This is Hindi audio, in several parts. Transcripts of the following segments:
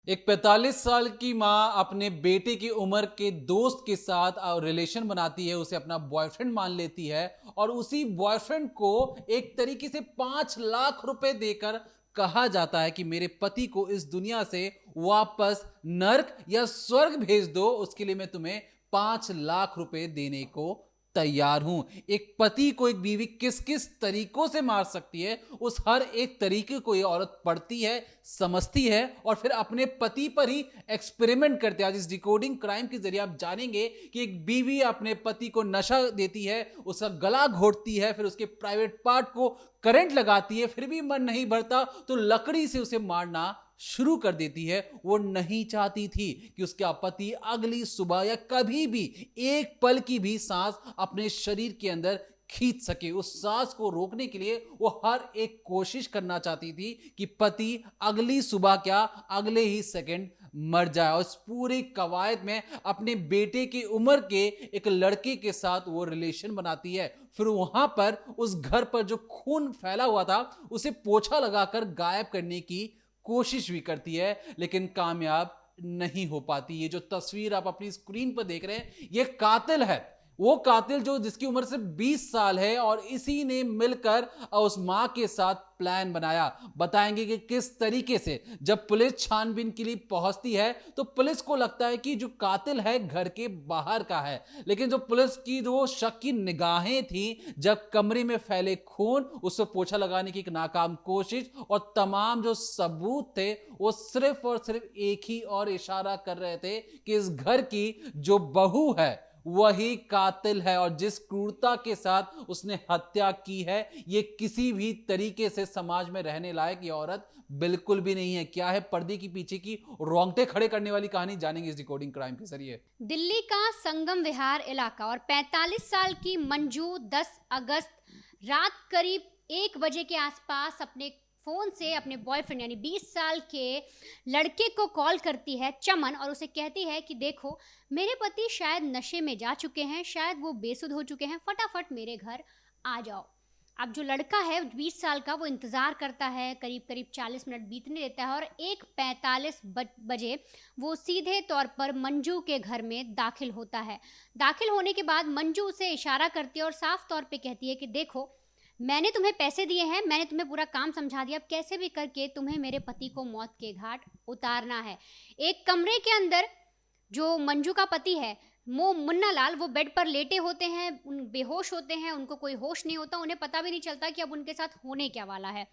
एक 45 साल की माँ अपने बेटे की उम्र के दोस्त के साथ रिलेशन बनाती है, उसे अपना बॉयफ्रेंड मान लेती है और उसी बॉयफ्रेंड को एक तरीके से 5 लाख रुपए देकर कहा जाता है कि मेरे पति को इस दुनिया से वापस नर्क या स्वर्ग भेज दो, उसके लिए मैं तुम्हें 5 लाख रुपए देने को तैयार हूं। एक पति को एक बीवी किस किस तरीकों से मार सकती है, उस हर एक तरीके को ये औरत पढ़ती है, समझती है और फिर अपने पति पर ही एक्सपेरिमेंट करते हैं। आज इस डिकोडिंग क्राइम के जरिए आप जानेंगे कि एक बीवी अपने पति को नशा देती है, उसका गला घोटती है, फिर उसके प्राइवेट पार्ट को करंट लगाती है, फिर भी मन नहीं भरता तो लकड़ी से उसे मारना शुरू कर देती है। वो नहीं चाहती थी कि उसका पति अगली सुबह या कभी भी एक पल की भी सांस अपने शरीर के अंदर खींच सके। उस सांस को रोकने के लिए वो हर एक कोशिश करना चाहती थी कि पति अगली सुबह क्या अगले ही सेकंड मर जाए। और इस पूरी कवायद में अपने बेटे की उम्र के एक लड़के के साथ वो रिलेशन बनाती है। फिर वहां पर उस घर पर जो खून फैला हुआ था उसे पोछा लगाकर गायब करने की कोशिश भी करती है, लेकिन कामयाब नहीं हो पाती। ये जो तस्वीर आप अपनी स्क्रीन पर देख रहे हैं, ये कातिल है। वो कातिल जो जिसकी उम्र सिर्फ 20 साल है और इसी ने मिलकर उस मां के साथ प्लान बनाया। बताएंगे कि किस तरीके से जब पुलिस छानबीन के लिए पहुंचती है तो पुलिस को लगता है कि जो कातिल है घर के बाहर का है, लेकिन जो पुलिस की जो शक की निगाहें थी, जब कमरे में फैले खून, उससे पोछा लगाने की एक नाकाम कोशिश और तमाम जो सबूत थे, वो सिर्फ और सिर्फ एक ही और इशारा कर रहे थे कि इस घर की जो बहू है वही कातिल है और जिस क्रूरता के साथ उसने हत्या की है, ये किसी भी तरीके से समाज में रहने लायक ये औरत बिल्कुल भी नहीं है। क्या है पर्दे की पीछे की रोंगटे खड़े करने वाली कहानी, जानेंगे इस डिकोडिंग क्राइम के जरिए। दिल्ली का संगम विहार इलाका और 45 साल की मंजू 10 अगस्त रात करीब 1 बजे के आसपास अपने फ़ोन से अपने बॉयफ्रेंड यानी 20 साल के लड़के को कॉल करती है चमन, और उसे कहती है कि देखो, मेरे पति शायद नशे में जा चुके हैं, शायद वो बेसुध हो चुके हैं, फटाफट मेरे घर आ जाओ। अब जो लड़का है 20 साल का, वो इंतज़ार करता है, करीब करीब 40 मिनट बीतने देता है और 1:45 बजे वो सीधे तौर पर मंजू के घर में दाखिल होता है। दाखिल होने के बाद मंजू उसे इशारा करती है और साफ तौर पे कहती है कि देखो, मैंने तुम्हें पैसे दिए हैं, मैंने तुम्हें पूरा काम समझा दिया, अब कैसे भी करके तुम्हें मेरे पति को मौत के घाट उतारना है। एक कमरे के अंदर जो मंजू का पति है, वो मुन्ना लाल, वो बेड पर लेटे होते हैं, बेहोश होते हैं, उनको कोई होश नहीं होता, उन्हें पता भी नहीं चलता कि अब उनके साथ होने क्या वाला है।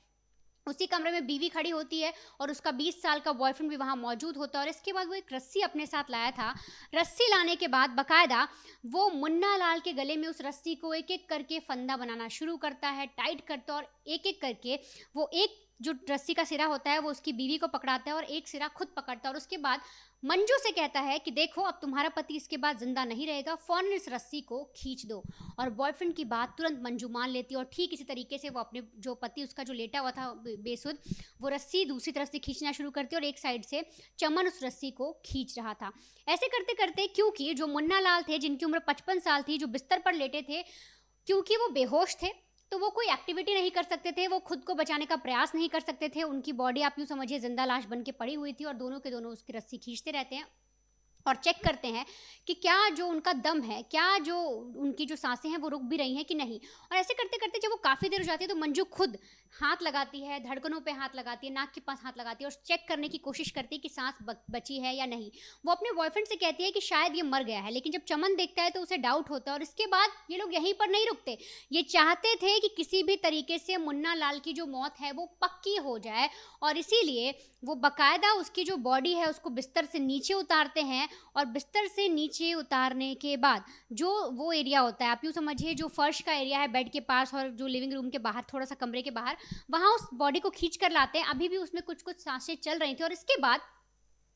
उसी कमरे में बीवी खड़ी होती है और उसका 20 साल का बॉयफ्रेंड भी वहाँ मौजूद होता है, और इसके बाद वो एक रस्सी अपने साथ लाया था। रस्सी लाने के बाद बाकायदा वो मुन्ना लाल के गले में उस रस्सी को एक एक करके फंदा बनाना शुरू करता है, टाइट करता है, और एक एक करके वो एक जो रस्सी का सिरा होता है वो उसकी बीवी को पकड़ाता है और एक सिरा खुद पकड़ता है, और उसके बाद मंजू से कहता है कि देखो, अब तुम्हारा पति इसके बाद जिंदा नहीं रहेगा, फौरन इस रस्सी को खींच दो। और बॉयफ्रेंड की बात तुरंत मंजू मान लेती है और ठीक इसी तरीके से वो अपने जो पति उसका जो लेटा हुआ था बेसुध, वो रस्सी दूसरी तरफ से खींचना शुरू करती है और एक साइड से चमन उस रस्सी को खींच रहा था। ऐसे करते करते, क्योंकि जो मुन्ना लाल थे जिनकी उम्र 55 साल थी, जो बिस्तर पर लेटे थे, क्योंकि वो बेहोश थे, तो वो कोई एक्टिविटी नहीं कर सकते थे, वो खुद को बचाने का प्रयास नहीं कर सकते थे, उनकी बॉडी आप यूँ समझिए जिंदा लाश बन के पड़ी हुई थी, और दोनों के दोनों उसकी रस्सी खींचते रहते हैं और चेक करते हैं कि क्या जो उनका दम है, क्या जो उनकी जो सांसें हैं वो रुक भी रही हैं कि नहीं। और ऐसे करते करते जब वो काफ़ी देर हो जाती है तो मंजू खुद हाथ लगाती है, धड़कनों पे हाथ लगाती है, नाक के पास हाथ लगाती है और चेक करने की कोशिश करती है कि सांस बची है या नहीं। वो अपने बॉयफ्रेंड से कहती है कि शायद ये मर गया है, लेकिन जब चमन देखता है तो उसे डाउट होता है, और इसके बाद ये लोग यहीं पर नहीं रुकते। ये चाहते थे कि किसी भी तरीके से मुन्ना लाल की जो मौत है वो पक्की हो जाए, और इसीलिए वो बाकायदा उसकी जो बॉडी है उसको बिस्तर से नीचे उतारते हैं, और बिस्तर से नीचे उतारने के बाद जो वो एरिया होता है, आप यूँ समझिए जो फर्श का एरिया है बेड के पास और जो लिविंग रूम के बाहर, थोड़ा सा कमरे के बाहर, वहाँ उस बॉडी को खींच कर लाते हैं। अभी भी उसमें कुछ कुछ सांसें चल रही थी, और इसके बाद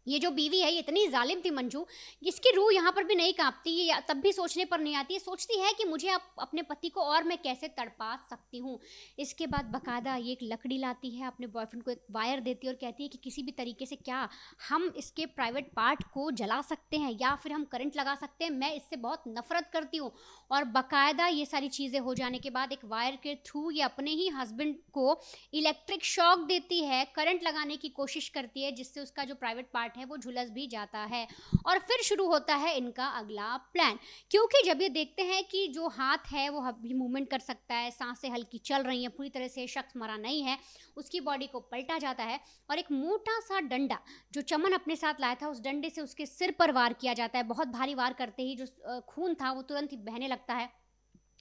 ये जो बीवी है ये इतनी जालिम थी मंजू, इसकी रूह यहाँ पर भी नहीं कांपती, ये तब भी सोचने पर नहीं आती, ये सोचती है कि मुझे अपने पति को और मैं कैसे तड़पा सकती हूँ। इसके बाद बकायदा ये एक लकड़ी लाती है, अपने बॉयफ्रेंड को एक वायर देती है और कहती है कि किसी भी तरीके से क्या हम इसके प्राइवेट पार्ट को जला सकते हैं या फिर हम करंट लगा सकते हैं, मैं इससे बहुत नफरत करती हूँ। और बकायदा ये सारी चीज़ें हो जाने के बाद एक वायर के थ्रू ये अपने ही हस्बैंड को इलेक्ट्रिक शॉक देती है, करंट लगाने की कोशिश करती है, जिससे उसका जो प्राइवेट पार्ट है वो झुलस भी जाता है। और फिर शुरू होता है इनका अगला प्लान, क्योंकि जब ये देखते हैं कि जो हाथ है वो अभी मूवमेंट कर सकता है, सांसें हल्की चल रही हैं, पूरी तरह से शख्स मरा नहीं है, उसकी बॉडी को पलटा जाता है और एक मोटा सा डंडा जो चमन अपने साथ लाया था, उस डंडे से उसके सिर पर वार किया जाता है। बहुत भारी वार करते ही जो खून था वो तुरंत ही बहने लगता है,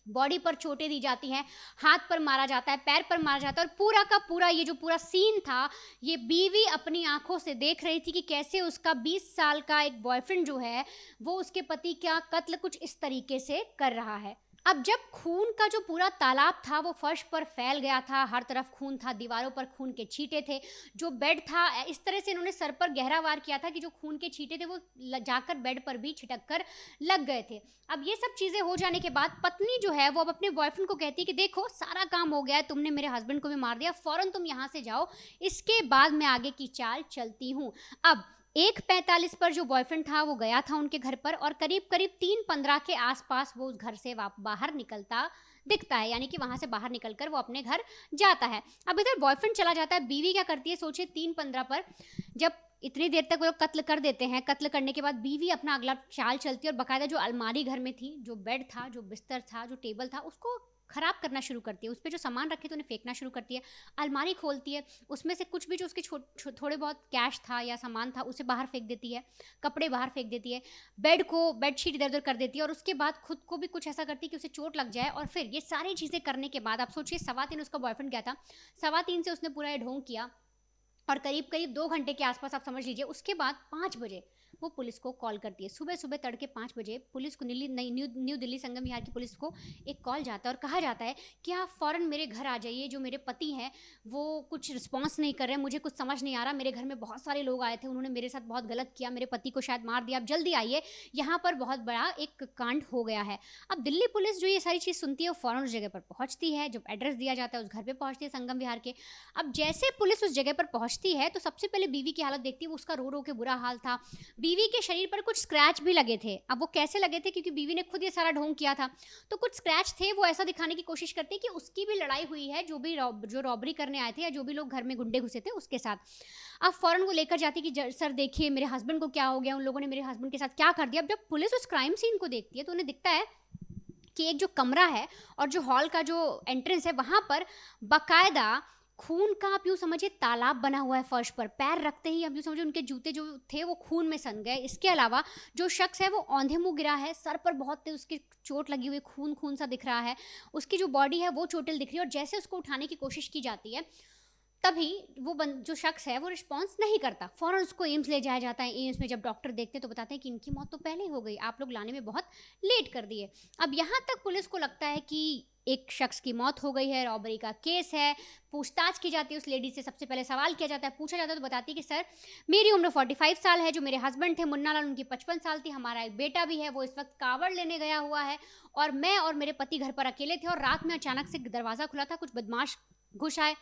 बॉडी पर चोटें दी जाती हैं, हाथ पर मारा जाता है, पैर पर मारा जाता है। और पूरा का पूरा ये जो पूरा सीन था, ये बीवी अपनी आंखों से देख रही थी कि कैसे उसका 20 साल का एक बॉयफ्रेंड जो है वो उसके पति का कत्ल कुछ इस तरीके से कर रहा है। अब जब खून का जो पूरा तालाब था वो फर्श पर फैल गया था, हर तरफ खून था, दीवारों पर खून के छींटे थे, जो बेड था इस तरह से इन्होंने सर पर गहरा वार किया था कि जो खून के छींटे थे वो जाकर बेड पर भी छिटक कर लग गए थे। अब ये सब चीज़ें हो जाने के बाद पत्नी जो है वो अब अपने बॉयफ्रेंड को कहती है कि देखो सारा काम हो गया है, तुमने मेरे हस्बैंड को भी मार दिया, फौरन तुम यहाँ से जाओ, इसके बाद मैं आगे की चाल चलती हूँ। अब 1:45 पर जो बॉयफ्रेंड था वो गया था उनके घर पर और करीब करीब 3:15 के आसपास वो उस घर से बाहर निकलता दिखता है, यानी कि वहां से बाहर निकलकर वो अपने घर जाता है। अब इधर बॉयफ्रेंड चला जाता है, बीवी क्या करती है सोचिए, 3:15 पर जब इतनी देर तक वो लोग कत्ल कर देते हैं, कत्ल करने के बाद बीवी अपना अगला चाल चलती है और बाकायदा जो अलमारी घर में थी, जो बेड था, जो बिस्तर था, जो टेबल था, उसको खराब करना शुरू करती है, उस पर जो सामान रखे थे उन्हें फेंकना शुरू करती है, अलमारी खोलती है, उसमें से कुछ भी जो उसके थोड़े बहुत कैश था या सामान था उसे बाहर फेंक देती है, कपड़े बाहर फेंक देती है, बेडशीट इधर उधर कर देती है और उसके बाद खुद को भी कुछ ऐसा करती है कि उसे चोट लग जाए। और फिर ये सारी चीज़ें करने के बाद आप सोचिए 3:15 उसका बॉयफ्रेंड गया था, 3:15 से उसने पूरा ये ढोंग किया और करीब करीब 2 घंटे के आसपास आप समझ लीजिए, उसके बाद 5 बजे वो पुलिस को कॉल करती है। सुबह सुबह तड़के 5 बजे पुलिस को न्यू दिल्ली संगम विहार की पुलिस को एक कॉल जाता है और कहा जाता है कि आप फ़ौरन मेरे घर आ जाइए, जो मेरे पति हैं वो कुछ रिस्पॉन्स नहीं कर रहे हैं, मुझे कुछ समझ नहीं आ रहा, मेरे घर में बहुत सारे लोग आए थे, उन्होंने मेरे साथ बहुत गलत किया, मेरे पति को शायद मार दिया, आप जल्दी आइए, यहाँ पर बहुत बड़ा एक कांड हो गया है। अब दिल्ली पुलिस जो ये सारी चीज़ सुनती है वो फ़ौरन उस जगह पर पहुँचती है, जब एड्रेस दिया जाता है उस घर पर पहुँचती है संगम विहार के। अब जैसे पुलिस उस जगह पर पहुँचती है तो सबसे पहले बीवी की हालत देखती है, वो उसका रो रो के बुरा हाल था, बीवी के शरीर पर कुछ स्क्रैच भी लगे थे। अब वो कैसे लगे थे, क्योंकि बीवी ने खुद ये सारा ढोंग किया था, तो कुछ स्क्रैच थे, वो ऐसा दिखाने की कोशिश करती है कि उसकी भी लड़ाई हुई है, जो रॉबरी करने आए थे या जो भी लोग घर में गुंडे घुसे थे उसके साथ। अब फौरन वो लेकर जाती कि सर देखिए मेरे हस्बैंड को क्या हो गया, उन लोगों ने मेरे हस्बैंड के साथ क्या कर दिया। अब जब पुलिस उस क्राइम सीन को देखती है तो उन्हें दिखता है कि एक जो कमरा है और जो हॉल का जो एंट्रेंस है वहां पर बकायदा खून का आप यूँ समझिए तालाब बना हुआ है फर्श पर, पैर रखते ही आप यूँ समझिए उनके जूते जो थे वो खून में सन गए। इसके अलावा जो शख्स है वो औंधे मुंह गिरा है, सर पर बहुत तेज उसकी चोट लगी हुई, खून खून सा दिख रहा है, उसकी जो बॉडी है वो चोटिल दिख रही है और जैसे उसको उठाने की कोशिश की जाती है तभी वो जो शख्स है वो रिस्पॉन्स नहीं करता, फ़ौरन उसको एम्स ले जाया जाता है। एम्स में जब डॉक्टर देखते हैं तो बताते हैं कि इनकी मौत तो पहले ही हो गई, आप लोग लाने में बहुत लेट कर दिए। अब यहाँ तक पुलिस को लगता है कि एक शख्स की मौत हो गई है, रॉबरी का केस है, पूछताछ की जाती है उस लेडी से, सबसे पहले सवाल किया जाता है, पूछा जाता है तो बताती है कि सर मेरी उम्र 45 साल है, जो मेरे हस्बैंड थे मुन्ना लाल उनकी 55 साल थी, हमारा एक बेटा भी है, वो इस वक्त कावड़ लेने गया हुआ है और मैं और मेरे पति घर पर अकेले थे और रात में अचानक से दरवाज़ा खुला था, कुछ बदमाश घुस आए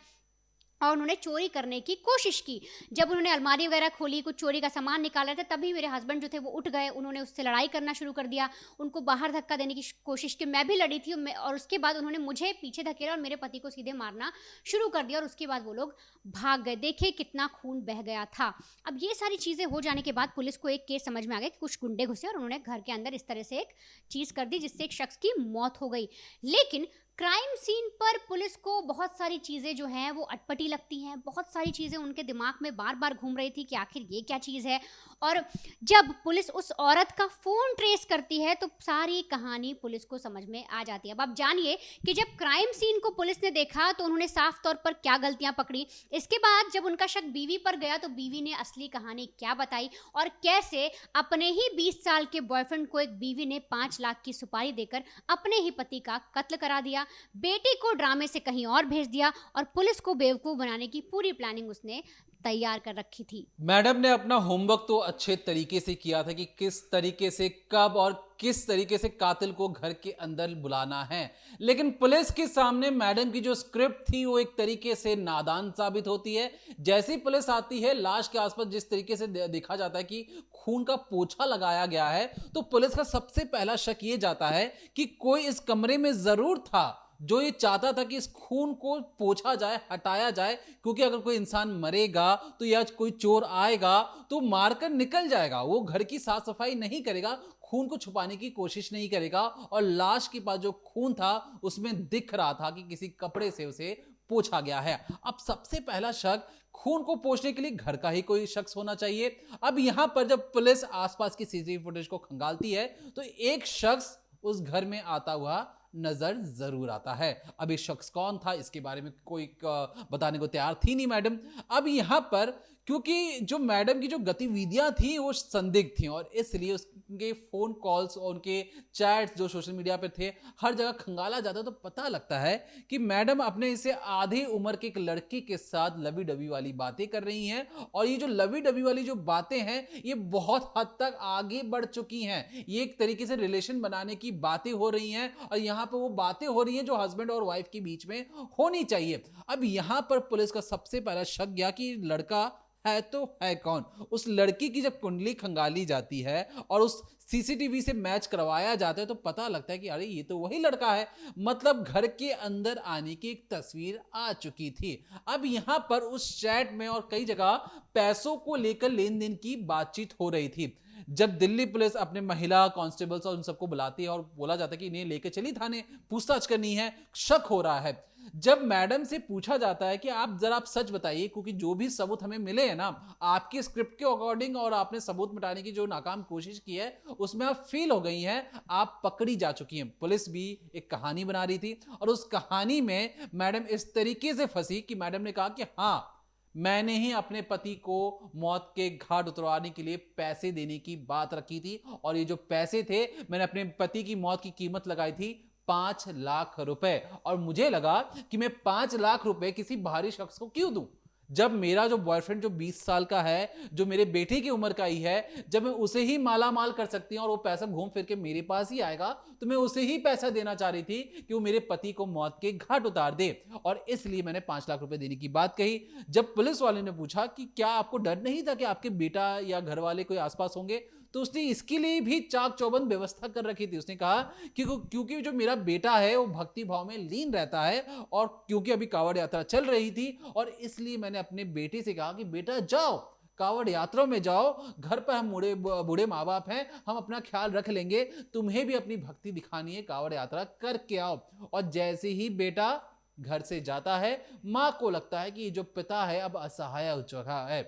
और उन्होंने चोरी करने की कोशिश की। जब उन्होंने अलमारी वगैरह खोली, कुछ चोरी का सामान निकाल रहे थे, तभी मेरे हस्बैंड जो थे वो उठ गए, उन्होंने उससे लड़ाई करना शुरू कर दिया, उनको बाहर धक्का देने की कोशिश की, मैं भी लड़ी थी और उसके बाद उन्होंने मुझे पीछे धकेला और मेरे पति को सीधे मारना शुरू कर दिया और उसके बाद वो लोग भाग गए। देखिए कितना खून बह गया था। अब ये सारी चीज़ें हो जाने के बाद पुलिस को एक केस समझ में आ गया कि कुछ गुंडे घुसे और उन्होंने घर के अंदर इस तरह से एक चीज़ कर दी जिससे एक शख्स की मौत हो गई। लेकिन क्राइम सीन पर पुलिस को बहुत सारी चीज़ें जो हैं वो अटपटी लगती हैं, बहुत सारी चीज़ें उनके दिमाग में बार बार घूम रही थी कि आखिर ये क्या चीज़ है। और जब पुलिस उस औरत का फ़ोन ट्रेस करती है तो सारी कहानी पुलिस को समझ में आ जाती है। अब आप जानिए कि जब क्राइम सीन को पुलिस ने देखा तो उन्होंने साफ तौर पर क्या गलतियां पकड़ी, इसके बाद जब उनका शक बीवी पर गया तो बीवी ने असली कहानी क्या बताई और कैसे अपने ही 20 साल के बॉयफ्रेंड को एक बीवी ने 5 लाख की सुपारी देकर अपने ही पति का कत्ल करा दिया, बेटी को ड्रामे से कहीं और भेज दिया और पुलिस को बेवकूफ़ बनाने की पूरी प्लानिंग उसने तैयार कर रखी थी। मैडम ने अपना होमवर्क तो अच्छे तरीके से किया था कि किस तरीके से, कब और किस तरीके से कातिल को घर के अंदर बुलाना है, लेकिन पुलिस के सामने मैडम की जो स्क्रिप्ट थी वो एक तरीके से नादान साबित होती है। जैसे ही पुलिस आती है, लाश के आसपास जिस तरीके से देखा जाता है कि खून का पोछा लगाया गया है, तो पुलिस का सबसे पहला शक ये जाता है कि कोई इस कमरे में जरूर था जो ये चाहता था कि इस खून को पोंछा जाए, हटाया जाए, क्योंकि अगर कोई इंसान मरेगा तो या कोई चोर आएगा तो मारकर निकल जाएगा, वो घर की साफ सफाई नहीं करेगा, खून को छुपाने की कोशिश नहीं करेगा। और लाश के पास जो खून था उसमें दिख रहा था कि किसी कपड़े से उसे पोंछा गया है। अब सबसे पहला शक, खून को पोंछने के लिए घर का ही कोई शख्स होना चाहिए। अब यहां पर जब पुलिस आसपास की सीसीटीवी फुटेज को खंगालती है तो एक शख्स उस घर में आता हुआ नजर जरूर आता है। अब ये शख्स कौन था इसके बारे में कोई बताने को तैयार थी नहीं मैडम। अब यहां पर क्योंकि जो मैडम की जो गतिविधियां थी वो संदिग्ध थी, और इसलिए उसके फोन कॉल्स और उनके चैट्स जो सोशल मीडिया पे थे हर जगह खंगाला जाता, तो पता लगता है कि मैडम अपने इसे आधी उम्र के एक लड़के के साथ लवी डबी वाली बातें कर रही हैं। और ये जो लवी डबी वाली जो बातें हैं ये बहुत हद तक आगे बढ़ चुकी हैं, ये एक तरीके से रिलेशन बनाने की बातें हो रही हैं, और यहां पर वो बातें हो रही हैं जो हस्बैंड और वाइफ के बीच में होनी चाहिए। अब यहां पर पुलिस का सबसे पहला शक गया कि लड़का है तो है कौन। उस लड़की की जब कुंडली खंगाली जाती है और उस सीसीटीवी से मैच करवाया जाता है तो पता लगता है कि अरे ये तो वही लड़का है, मतलब घर के अंदर आने की एक तस्वीर आ चुकी थी। अब यहां पर उस चैट में और कई जगह पैसों को लेकर लेन देन की बातचीत हो रही थी। जब दिल्ली पुलिस अपने महिला कांस्टेबल्स और उन सबको बुलाती है और बोला जाता है कि इन्हें लेकर चली थाने, पूछताछ करनी है, शक हो रहा है, जब मैडम से पूछा जाता है कि आप सच बताइए, क्योंकि जो भी सबूत हमें मिले हैं ना आपकी स्क्रिप्ट के अकॉर्डिंग, और आपने सबूत मिटाने की जो नाकाम कोशिश की है उसमें आप फेल हो गई हैं, आप पकड़ी जा चुकी हैं। पुलिस भी एक कहानी बना रही थी और उस कहानी में मैडम इस तरीके से फंसी कि मैडम ने कहा कि हाँ, मैंने ही अपने पति को मौत के घाट उतरवाने के लिए पैसे देने की बात रखी थी, और ये जो पैसे थे मैंने अपने पति की मौत की कीमत लगाई थी 5 लाख रुपए, और मुझे लगा कि मैं 5 लाख रुपए किसी बाहरी शख्स को क्यों दूं, जब मेरा जो बॉयफ्रेंड जो 20 साल का है, जो मेरे बेटे की उम्र का ही है, जब मैं उसे ही माला माल कर सकती हूं और वो पैसा घूम फिर के मेरे पास ही आएगा, तो मैं उसे ही पैसा देना चाह रही थी कि वो मेरे पति को मौत के घाट उतार दे, और इसलिए मैंने 5 लाख रुपए देने की बात कही। जब पुलिस वाले ने पूछा कि क्या आपको डर नहीं था कि आपके बेटा या घर वाले कोई आसपास होंगे, तो उसने इसके लिए भी चाक चौबंद व्यवस्था कर रखी थी। उसने कहा कि क्योंकि जो मेरा बेटा है वो भक्ति भाव में लीन रहता है, और क्योंकि अभी कांवड़ यात्रा चल रही थी, और इसलिए मैंने अपने बेटे से कहा कि बेटा जाओ, कांवड़ यात्रा में जाओ, घर पर हम बूढ़े माँ बाप हैं, हम अपना ख्याल रख लेंगे, तुम्हें भी अपनी भक्ति दिखानी है, कांवड़ यात्रा करके आओ। और जैसे ही बेटा घर से जाता है, माँ को लगता है कि जो पिता है अब असहाय हो चुका है,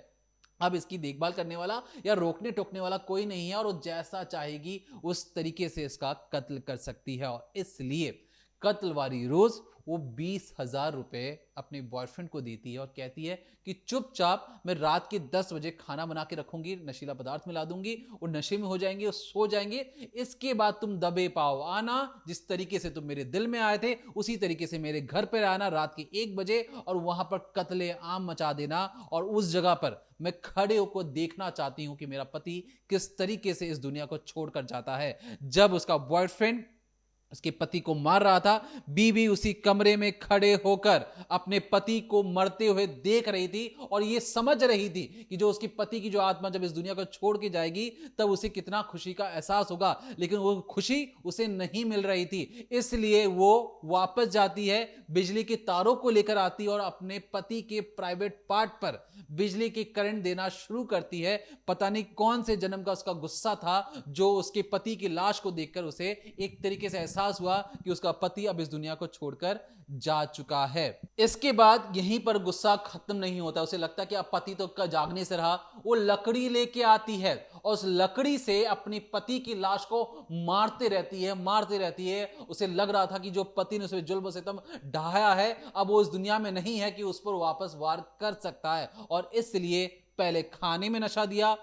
अब इसकी देखभाल करने वाला या रोकने टोकने वाला कोई नहीं है, और वो जैसा चाहेगी उस तरीके से इसका कत्ल कर सकती है। और इसलिए कत्ल वाली रोज वो 20,000 रुपए अपने बॉयफ्रेंड को देती है और कहती है कि चुपचाप मैं रात के 10 बजे खाना बना के रखूंगी, नशीला पदार्थ मिला दूंगी, वो नशे में हो जाएंगे, वो सो जाएंगे, इसके बाद तुम दबे पाओ आना, जिस तरीके से तुम मेरे दिल में आए थे उसी तरीके से मेरे घर पर आना रात के 1 बजे, और वहां पर कत्ले आम मचा देना, और उस जगह पर मैं खड़े होकर देखना चाहती हूं कि मेरा पति किस तरीके से इस दुनिया को छोड़कर जाता है। जब उसका बॉयफ्रेंड उसके पति को मार रहा था, बीवी उसी कमरे में खड़े होकर अपने पति को मरते हुए देख रही थी, और यह समझ रही थी कि जो उसके पति की जो आत्मा जब इस दुनिया को छोड़ के जाएगी तब उसे कितना खुशी का एहसास होगा, लेकिन वो खुशी उसे नहीं मिल रही थी। इसलिए वो वापस जाती है, बिजली के तारों को लेकर आती है और अपने पति के प्राइवेट पार्ट पर बिजली की करंट देना शुरू करती है। पता नहीं कौन से जन्म का उसका गुस्सा था जो उसके पति की लाश को देखकर उसे एक तरीके से एहसास हुआ कि उसका पति अब इस दुनिया को छोड़कर जा चुका है। इसके बाद यहीं पर गुस्सा खत्म नहीं होता, उसे लगता है कि अब पति तो जागने से रहा, वो लकड़ी लेके आती है और उस लकड़ी से अपने पति की लाश को मारते रहती है। उसे लग रहा था कि जो पति ने उसे जुल्म सितम ढाया है अब वो इस दुनिया में नहीं है कि उस पर वापस वार कर सकता है, और इसलिए पहले खाने में नशा दिया,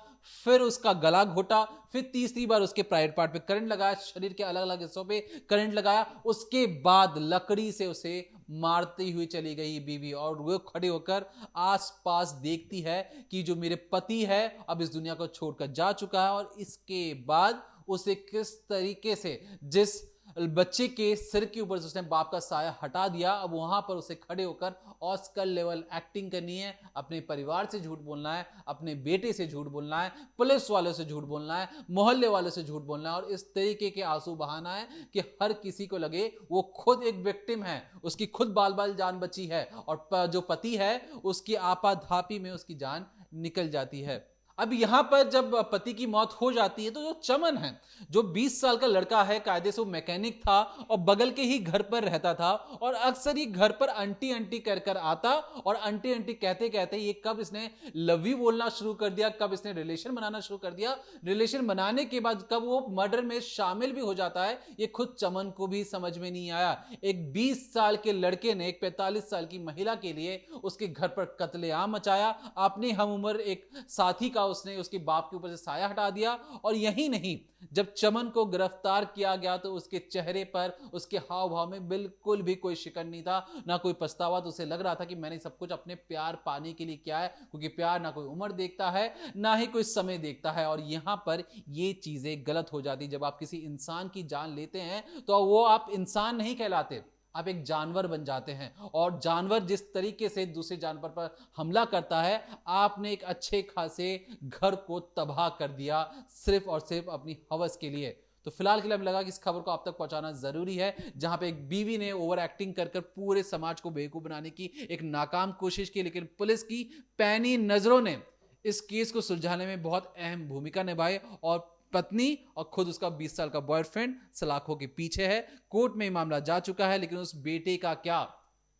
फिर उसका गला घोटा, फिर तीसरी बार उसके प्राइवेट पार्ट पे करंट लगाया, शरीर के अलग अलग हिस्सों पे करंट लगाया। उसके बाद लकड़ी से उसे मारती हुई चली गई बीवी, और वो खड़े होकर आसपास देखती है कि जो मेरे पति है अब इस दुनिया को छोड़कर जा चुका है। और इसके बाद उसे किस तरीके से, जिस बच्चे के सिर के ऊपर से उसने बाप का साया हटा दिया, अब वहां पर उसे खड़े होकर ऑस्कर लेवल एक्टिंग करनी है, अपने परिवार से झूठ बोलना है, अपने बेटे से झूठ बोलना है, पुलिस वालों से झूठ बोलना है, मोहल्ले वालों से झूठ बोलना है, और इस तरीके के आंसू बहाना है कि हर किसी को लगे वो खुद एक विक्टिम है, उसकी खुद बाल बाल जान बची है, और जो पति है उसकी आपाधापी में उसकी जान निकल जाती है। अब यहां पर जब पति की मौत हो जाती है तो जो चमन है, जो 20 साल का लड़का है, कायदे से वो मैकेनिक था और बगल के ही घर पर रहता था, और अक्सर ये घर पर आंटी आंटी कर कर आता, और आंटी आंटी कहते कहते ये कब इसने लव यू बोलना शुरू कर दिया, कब इसने रिलेशन बनाना शुरू कर दिया, रिलेशन बनाने के बाद कब वो मर्डर में शामिल भी हो जाता है, ये खुद चमन को भी समझ में नहीं आया। एक 20 साल के लड़के ने एक 45 साल की महिला के लिए उसके घर पर कत्लेआम मचाया, अपने हम उम्र एक साथी का उसने उसके बाप के ऊपर से साया हटा दिया। और यही नहीं, जब चमन को गिरफ्तार किया गया तो उसके चेहरे पर, उसके हाव भाव में बिल्कुल भी कोई शिकन नहीं था, ना कोई पछतावा। तो उसे लग रहा था कि मैंने सब कुछ अपने प्यार पाने के लिए किया है, क्योंकि प्यार ना कोई उम्र देखता है, ना ही कोई समय देखता है। और यहां पर ये चीजें गलत हो जाती। जब आप किसी इंसान की जान लेते हैं तो वो आप इंसान नहीं कहलाते, आप एक जानवर बन जाते हैं। और जानवर जिस तरीके से दूसरे जानवर पर हमला करता है, आपने एक अच्छे खासे घर को तबाह कर दिया सिर्फ और सिर्फ अपनी हवस के लिए। तो फिलहाल के लिए हमें लगा कि इस खबर को आप तक पहुंचाना जरूरी है, जहां पे एक बीवी ने ओवर एक्टिंग कर कर पूरे समाज को बेवकूफ बनाने की एक नाकाम कोशिश की, लेकिन पुलिस की पैनी नजरों ने इस केस को सुलझाने में बहुत अहम भूमिका निभाई, और पत्नी और खुद उसका 20 साल का बॉयफ्रेंड सलाखों के पीछे है। कोर्ट में मामला जा चुका है, लेकिन उस बेटे का क्या,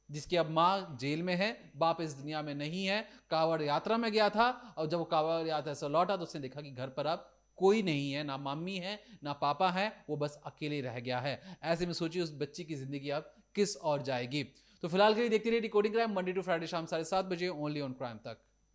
जिसकी अब मां जेल में है, बाप इस दुनिया में नहीं है, कांवड़ यात्रा में गया था, और जब वो कांवड़ यात्रा से लौटा तो उसने देखा कि घर पर अब कोई नहीं है, ना मम्मी है ना पापा है, वो बस अकेले रह गया है। ऐसे में सोचिए उस बच्ची की जिंदगी अब किस और जाएगी। तो फिलहाल के लिए देखते रहिए decoding crime, Monday to Friday शाम 7:30 बजे, ओनली ऑन क्राइम तक।